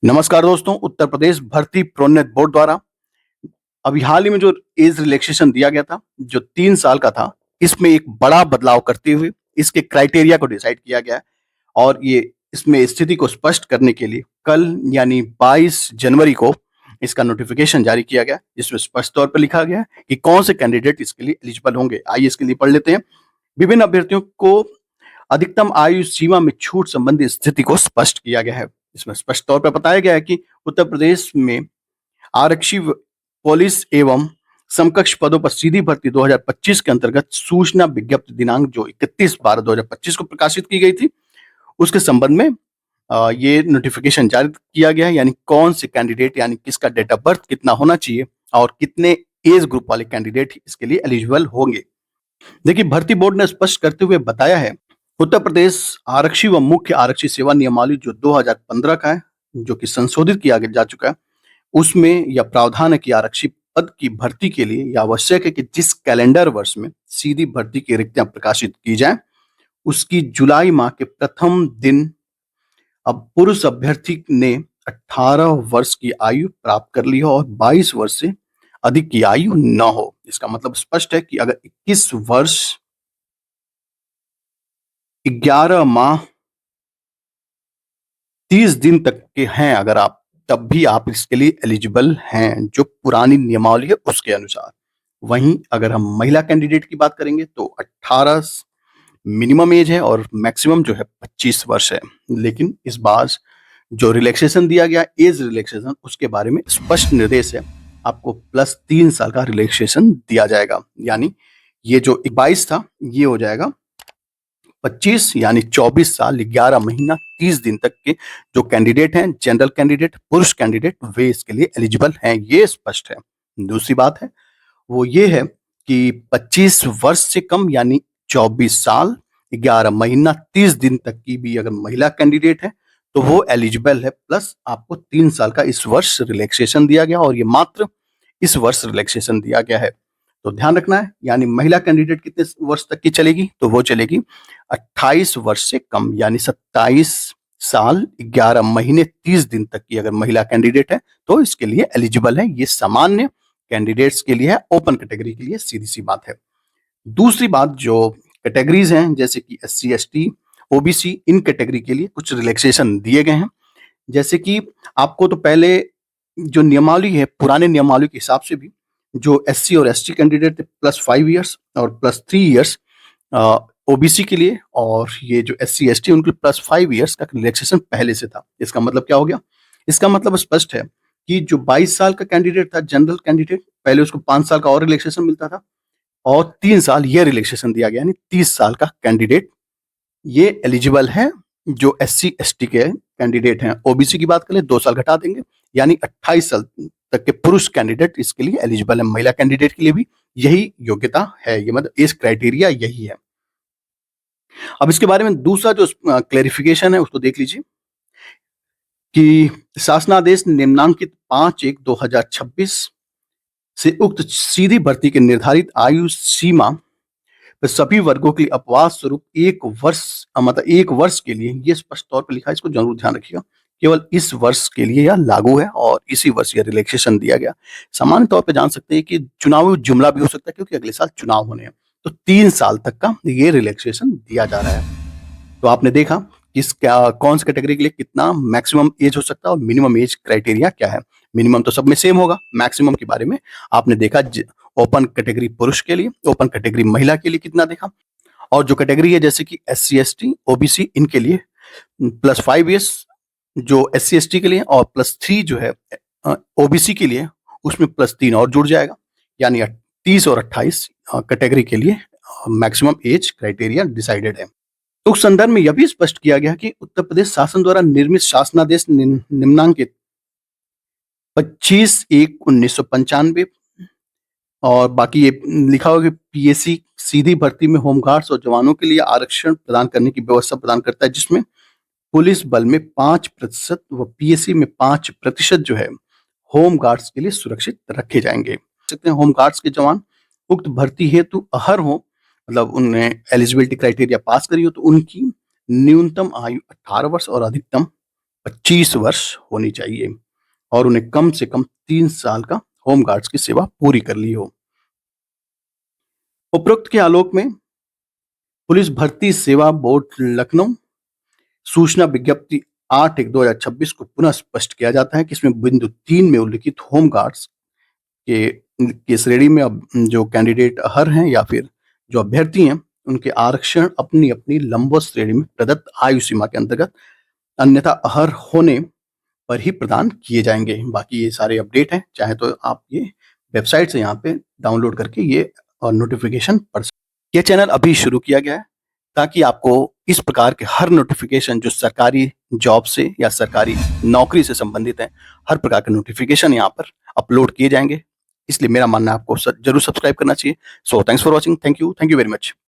नमस्कार दोस्तों, उत्तर प्रदेश भर्ती प्रोन्नत बोर्ड द्वारा अभी हाल ही में जो एज रिलैक्सेशन दिया गया था, जो 3 साल का था, इसमें एक बड़ा बदलाव करते हुए इसके क्राइटेरिया को डिसाइड किया गया है और ये इसमें स्थिति को स्पष्ट करने के लिए कल यानी 22 जनवरी को इसका नोटिफिकेशन जारी किया गया, जिसमें स्पष्ट तौर पर लिखा गया है कि कौन से कैंडिडेट इसके लिए एलिजिबल होंगे। आइए इसके लिए पढ़ लेते हैं। विभिन्न अभ्यर्थियों को अधिकतम आयु सीमा में छूट संबंधी स्थिति को स्पष्ट किया गया है। इसमें स्पष्ट तौर पर बताया गया है कि उत्तर प्रदेश में आरक्षी पुलिस एवं समकक्ष पदों पर सीधी भर्ती 2025 के अंतर्गत सूचना विज्ञप्ति दिनांक जो 31/12/2025 को प्रकाशित की गई थी, उसके संबंध में ये नोटिफिकेशन जारी किया गया है। यानी कौन से कैंडिडेट यानी किसका डेट ऑफ बर्थ कितना होना चाहिए और कितने एज ग्रुप वाले कैंडिडेट इसके लिए एलिजिबल होंगे। देखिए, भर्ती बोर्ड ने स्पष्ट करते हुए बताया है, उत्तर प्रदेश आरक्षी व मुख्य आरक्षी सेवा नियमावली जो 2015 का है, जो कि संशोधित किया जा चुका है, उसमें यह प्रावधान है कि आरक्षी पद की भर्ती के लिए यह आवश्यक है कि जिस कैलेंडर वर्ष में सीधी भर्ती की रिक्तियां प्रकाशित की जाए, उसकी जुलाई माह के प्रथम दिन अब पुरुष अभ्यर्थी ने 18 वर्ष की आयु प्राप्त कर ली हो और 22 वर्ष से अधिक की आयु न हो। इसका मतलब स्पष्ट है कि अगर 21 वर्ष 11 माह 30 दिन तक के हैं अगर आप, तब भी आप इसके लिए एलिजिबल हैं, जो पुरानी नियमावली है उसके अनुसार। वहीं अगर हम महिला कैंडिडेट की बात करेंगे तो 18 मिनिमम एज है और मैक्सिमम जो है 25 वर्ष है। लेकिन इस बार जो रिलैक्सेशन दिया गया एज रिलैक्सेशन, उसके बारे में स्पष्ट निर्देश है, आपको प्लस 3 साल का रिलैक्सेशन दिया जाएगा। यानी ये जो 22 था, ये हो जाएगा 25, यानी 24 साल 11 महीना 30 दिन तक के जो कैंडिडेट हैं, जनरल कैंडिडेट, पुरुष कैंडिडेट, वे इसके लिए एलिजिबल हैं, ये स्पष्ट है। दूसरी बात है वो ये है कि 25 वर्ष से कम यानी 24 साल 11 महीना 30 दिन तक की भी अगर महिला कैंडिडेट है तो वो एलिजिबल है, प्लस आपको 3 साल का इस वर्ष रिलैक्सेशन दिया गया और ये मात्र इस वर्ष रिलैक्सेशन दिया गया है। तो ध्यान रखना है, यानी महिला कैंडिडेट कितने वर्ष तक की चलेगी, तो वो चलेगी 28 वर्ष से कम यानी 27 साल 11 महीने 30 दिन तक की अगर महिला कैंडिडेट है तो इसके लिए एलिजिबल है। ये सामान्य कैंडिडेट्स के लिए है, ओपन कैटेगरी के लिए सीधी सी बात है। दूसरी बात, जो कैटेगरीज हैं जैसे कि SC ST OBC, इन कैटेगरी के लिए कुछ रिलैक्सेशन दिए गए हैं। जैसे कि आपको तो पहले जो नियमावली है, पुराने नियमावली के हिसाब से भी जो SC और ST कैंडिडेट थे +5 इयर्स और +3 इयर्स OBC के लिए, और ये जो SC ST उनके +5 इयर्स का रिलैक्सेशन पहले से था। इसका मतलब क्या हो गया? इसका मतलब स्पष्ट है कि जो 22 साल का कैंडिडेट था, जनरल कैंडिडेट, पहले उसको 5 साल का और रिलैक्सेशन मिलता था और 3 साल ये रिलैक्सेशन दिया गया, यानी 30 साल का कैंडिडेट ये एलिजिबल है। जो SC ST के कैंडिडेट हैं, OBC की बात करें 2 साल घटा देंगे, यानी 28 साल तक के पुरुष कैंडिडेट इसके लिए एलिजिबल है। महिला कैंडिडेट के लिए भी यही योग्यता है, ये मतलब एज क्राइटेरिया यही है। अब इसके बारे में दूसरा जो क्लेरिफिकेशन है उसको देख लीजिए कि शासनादेश निम्नांकित 5/1/2026 से उक्त सीधी भर्ती के निर्धारित आयु सीमा पर सभी वर्गों के लिए अपवाद स्वरूप 1 वर्ष मतलब 1 वर्ष के लिए, ये स्पष्ट तौर पर लिखा है, इसको जरूर ध्यान रखिएगा, केवल इस वर्ष के लिए यह लागू है और इसी वर्ष यह रिलैक्सेशन दिया गया। सामान्य तौर पे जान सकते हैं कि चुनावी जुमला भी हो सकता है क्योंकि अगले साल चुनाव होने हैं, तो 3 साल तक का ये रिलैक्सेशन दिया जा रहा है। तो आपने देखा किस क्या कौन सी कैटेगरी के लिए कितना मैक्सिमम एज हो सकता है और मिनिमम एज क्राइटेरिया क्या है। मिनिमम तो सब में सेम होगा, मैक्सिमम के बारे में आपने देखा ओपन कैटेगरी पुरुष के लिए, ओपन कैटेगरी महिला के लिए कितना देखा, और जो कैटेगरी है जैसे कि SC ST OBC इनके लिए +5 इयर्स जो SC ST के लिए और +3 जो है OBC के लिए, उसमें +3 और जुड़ जाएगा, यानी 30 और 28 कैटेगरी के लिए मैक्सिमम एज क्राइटेरिया डिसाइडेड है। तो उस संदर्भ में यह भी स्पष्ट किया गया कि उत्तर प्रदेश शासन द्वारा निर्मित शासनादेश निम्नांकित 25/1/1995 और बाकी ये लिखा होगा कि PSC सीधी भर्ती में होमगार्ड्स और जवानों के लिए आरक्षण प्रदान करने की व्यवस्था प्रदान करता है, जिसमें पुलिस बल में 5% व PSC में 5% जो है होमगार्ड्स के लिए सुरक्षित रखे जाएंगे। सकते हैं होमगार्ड्स के जवान उक्त भर्ती हेतु अहर हो, मतलब उन्हें एलिजिबिलिटी क्राइटेरिया पास करी हो, तो उनकी न्यूनतम आयु 18 वर्ष और अधिकतम 25 वर्ष होनी चाहिए और उन्हें कम से कम 3 साल का होम गार्ड्स की सेवा पूरी कर ली हो। उपरोक्त के आलोक में पुलिस भर्ती सेवा बोर्ड लखनऊ सूचना विज्ञप्ति 8/1/2026 को पुनः स्पष्ट किया जाता है कि इसमें बिंदु 3 में उल्लिखित होम गार्ड्स के श्रेणी में अब जो कैंडिडेट अहर हैं या फिर जो अभ्यर्थी हैं, उनके आरक्षण अपनी-अपनी लंबवत श्रेणी में प्रदत्त आयु सीमा के अंतर्गत अन्यथा अहर होने पर ही प्रदान किए जाएंगे। बाकी ये सारे अपडेट हैं, चाहे तो आप ये वेबसाइट से यहाँ पे डाउनलोड करके ये नोटिफिकेशन पढ़ सकते। ये चैनल अभी शुरू किया गया है ताकि आपको इस प्रकार के हर नोटिफिकेशन जो सरकारी जॉब से या सरकारी नौकरी से संबंधित है, हर प्रकार के नोटिफिकेशन यहाँ पर अपलोड किए जाएंगे। इसलिए मेरा मानना है आपको जरूर सब्सक्राइब करना चाहिए। So thanks for watching. Thank you very much.